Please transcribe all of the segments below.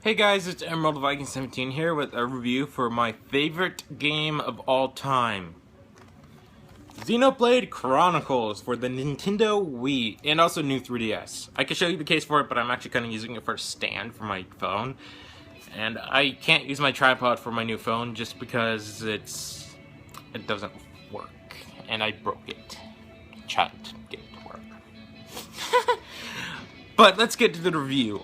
Hey guys, it's Emerald Viking 17 here with a review for my favorite game of all time. Xenoblade Chronicles for the Nintendo Wii and also new 3DS. I can show you the case for it, but I'm actually kind of using it for a stand for my phone. And I can't use my tripod for my new phone just because it doesn't work. And I broke it. Tried to get it to work. But let's get to the review.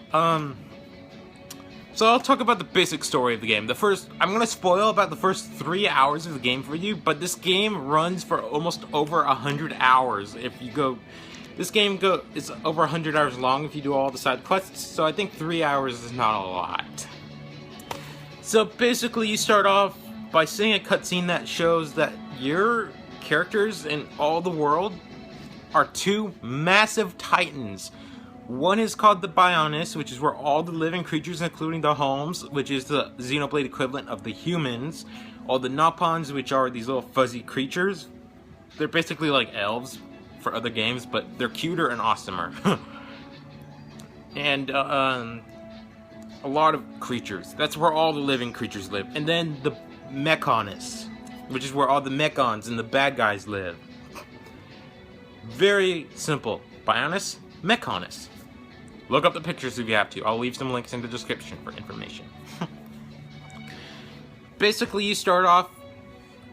So I'll talk about the basic story of the game. I'm gonna spoil about the first 3 hours of the game for you, but this game runs for almost over 100 hours. This game is over 100 hours long if you do all the side quests, so I think 3 hours is not a lot. So basically you start off by seeing a cutscene that shows that your characters in all the world are two massive titans. One is called the Bionis, which is where all the living creatures, including the Holmes, which is the Xenoblade equivalent of the humans, all the Nopons, which are these little fuzzy creatures. They're basically like elves for other games, but they're cuter and awesomer. And a lot of creatures. That's where all the living creatures live. And then the Mechonis, which is where all the Mechons and the bad guys live. Very simple. Bionis, Mechonis. Look up the pictures if you have to. I'll leave some links in the description for information. Basically, you start off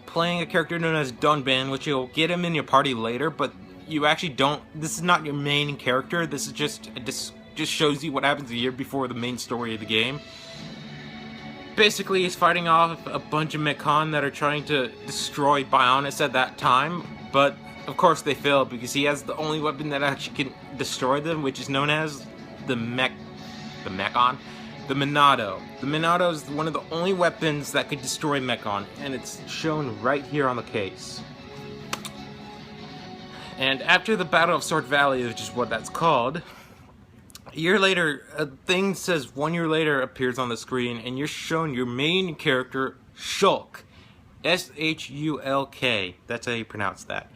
playing a character known as Dunban, which you'll get him in your party later, but you actually don't. This is not your main character. This is just shows you what happens a year before the main story of the game. Basically, he's fighting off a bunch of Mechon that are trying to destroy Bionis at that time, but of course they fail because he has the only weapon that actually can destroy them, which is known as the Monado. The Monado is one of the only weapons that could destroy Mechon, and it's shown right here on the case. And after the Battle of Sword Valley, which is what that's called, a year later, a thing says 1 year later appears on the screen, and you're shown your main character, Shulk. S-H-U-L-K. That's how you pronounce that.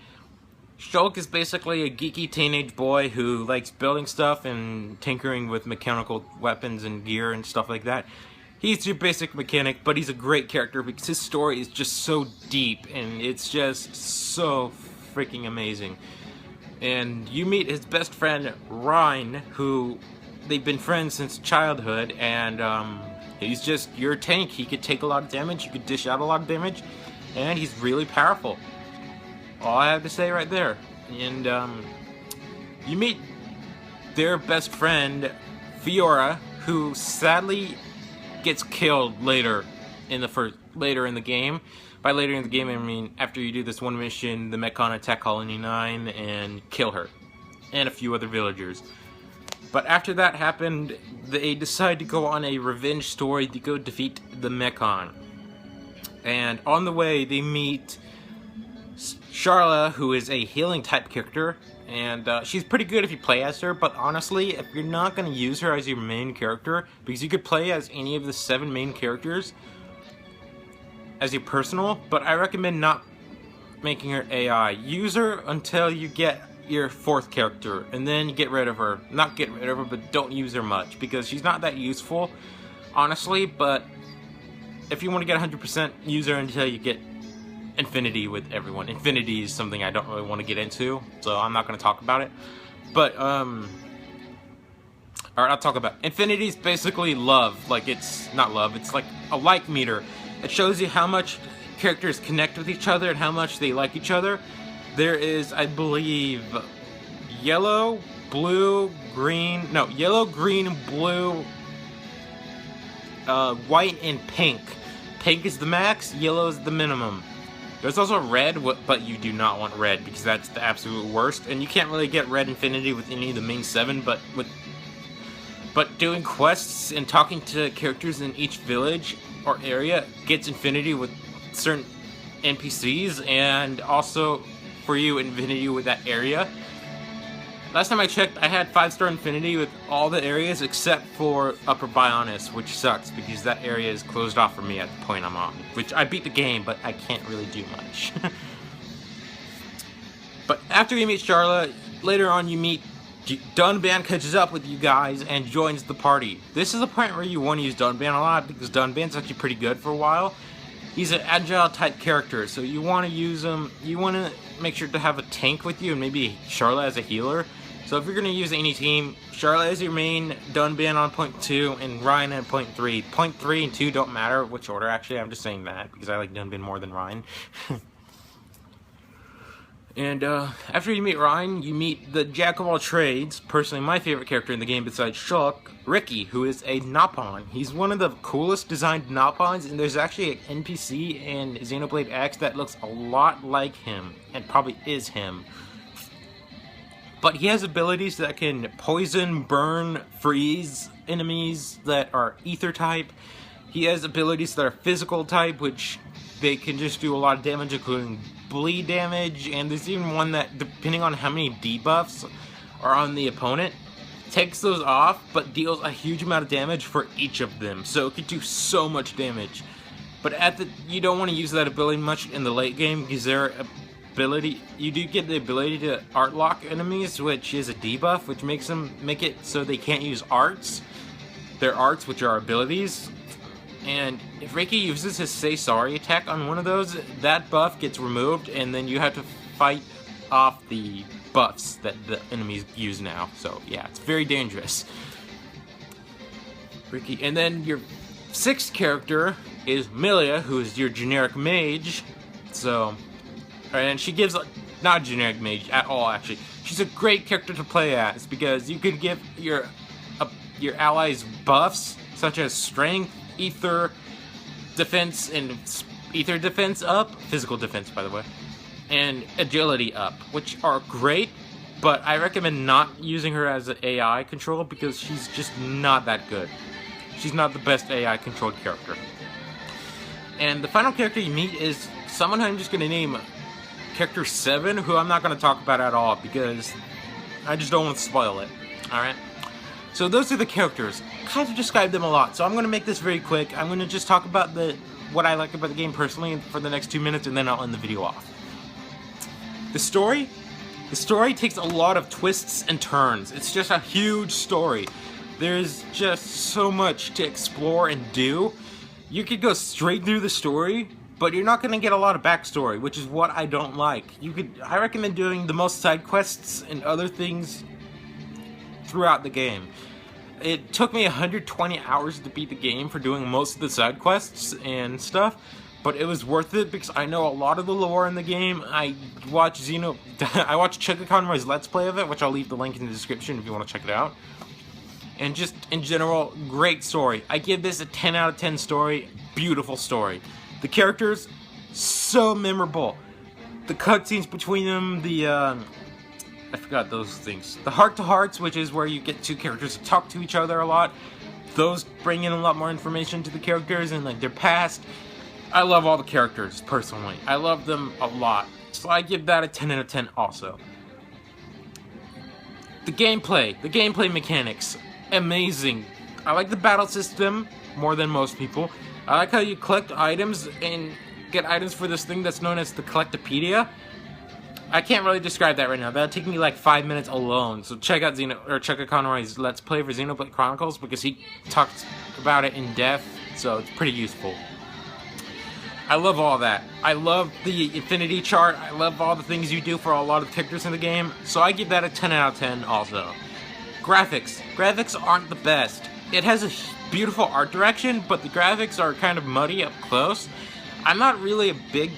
Shulk is basically a geeky teenage boy who likes building stuff and tinkering with mechanical weapons and gear and stuff like that. He's your basic mechanic, but he's a great character because his story is just so deep and it's just so freaking amazing. And you meet his best friend, Ryan, who they've been friends since childhood, and he's just your tank. He could take a lot of damage, you could dish out a lot of damage, and he's really powerful. All I have to say right there. And you meet their best friend, Fiora, who sadly gets killed later in the game. By later in the game, I mean after you do this one mission, the Mechon attack Colony 9 and kill her, and a few other villagers. But after that happened, they decide to go on a revenge story to go defeat the Mechon. And on the way, they meet Charla, who is a healing type character, and she's pretty good if you play as her, but honestly, if you're not going to use her as your main character, because you could play as any of the 7 main characters as your personal, but I recommend not making her AI. Use her until you get your 4th character, and then get rid of her. Not get rid of her, but don't use her much, because she's not that useful, honestly, but if you want to get 100%, use her until you get Infinity with everyone. Infinity is something I don't really want to get into, so I'm not going to talk about it. But, alright, I'll talk about it. Infinity is basically love. Like, it's not love, it's like a like meter. It shows you how much characters connect with each other and how much they like each other. There is, I believe, yellow, green, blue, white, and pink. Pink is the max, yellow is the minimum. There's also red, but you do not want red because that's the absolute worst. And you can't really get red Infinity with any of the main 7, but doing quests and talking to characters in each village or area gets Infinity with certain NPCs, and also for you Infinity with that area. Last time I checked, I had 5-star Infinity with all the areas except for Upper Bionis, which sucks because that area is closed off for me at the point I'm on. Which I beat the game, but I can't really do much. But after you meet Charla, later on you meet Dunban catches up with you guys and joins the party. This is a point where you want to use Dunban a lot because Dunban's actually pretty good for a while. He's an agile type character, so you want to use him. You want to make sure to have a tank with you and maybe Charlotte as a healer. So if you're going to use any team, Charlotte is your main, Dunban on point 2, and Ryan at point 3. Point 3 and 2 don't matter which order, actually. I'm just saying that because I like Dunban more than Ryan. And after you meet Ryan, you meet the jack of all trades, personally my favorite character in the game besides Shulk, Riki, who is a Nopon. He's one of the coolest designed Nopons, and there's actually an NPC in Xenoblade X that looks a lot like him, and probably is him. But he has abilities that can poison, burn, freeze enemies that are ether type. He has abilities that are physical type, which they can just do a lot of damage, including bleed damage, and there's even one that, depending on how many debuffs are on the opponent, takes those off, but deals a huge amount of damage for each of them, so it can do so much damage. But you don't want to use that ability much in the late game, because you do get the ability to art lock enemies, which is a debuff, which make it so they can't use arts. Their arts, which are abilities. And if Riki uses his Say Sorry attack on one of those, that buff gets removed, and then you have to fight off the buffs that the enemies use now. So yeah, it's very dangerous. Riki, and then your 6th character is Melia, who is your generic mage. So, and she gives not a generic mage at all. Actually, she's a great character to play as because you could give your allies buffs such as strength, ether defense, and ether defense up, physical defense by the way, and agility up, which are great, but I recommend not using her as an AI control because she's just not that good. She's not the best AI controlled character. And the final character you meet is someone I'm just going to name character 7, who I'm not going to talk about at all because I just don't want to spoil it. Alright? So those are the characters. Kind of described them a lot, so I'm going to make this very quick. I'm going to just talk about what I like about the game personally for the next 2 minutes, and then I'll end the video off. The story takes a lot of twists and turns. It's just a huge story. There's just so much to explore and do. You could go straight through the story, but you're not going to get a lot of backstory, which is what I don't like. I recommend doing the most side quests and other things throughout the game. It took me 120 hours to beat the game for doing most of the side quests and stuff, but it was worth it because I know a lot of the lore in the game. I watched Chuggaconroy's Let's Play of it, which I'll leave the link in the description if you want to check it out. And just in general, great story. I give this a 10 out of 10 story. Beautiful story. The characters, so memorable. The cutscenes between them, I forgot those things. The heart-to-hearts, which is where you get 2 characters to talk to each other a lot. Those bring in a lot more information to the characters and like their past. I love all the characters, personally. I love them a lot. So I give that a 10 out of 10 also. The gameplay mechanics, amazing. I like the battle system more than most people. I like how you collect items and get items for this thing that's known as the Collectopedia. I can't really describe that right now. That'll take me like 5 minutes alone. So check out Chuggaconroy's Let's Play for Xenoblade Chronicles because he talks about it in depth, so it's pretty useful. I love all that. I love the infinity chart. I love all the things you do for a lot of the characters in the game. So I give that a 10 out of 10 also. Graphics. Graphics aren't the best. It has a beautiful art direction, but the graphics are kind of muddy up close. I'm not really a big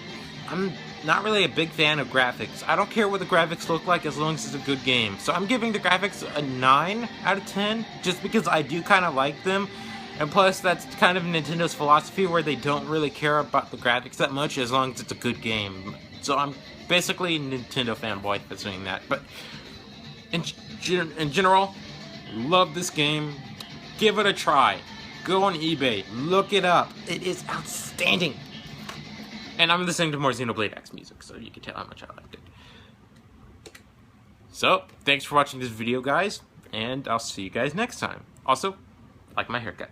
fan of graphics. I don't care what the graphics look like as long as it's a good game. So I'm giving the graphics a 9 out of 10 just because I do kind of like them. And plus, that's kind of Nintendo's philosophy where they don't really care about the graphics that much as long as it's a good game. So I'm basically a Nintendo fanboy for saying that. But in general, love this game. Give it a try. Go on eBay. Look it up. It is outstanding. And I'm listening to more Xenoblade X music, so you can tell how much I liked it. So, thanks for watching this video, guys. And I'll see you guys next time. Also, like my haircut.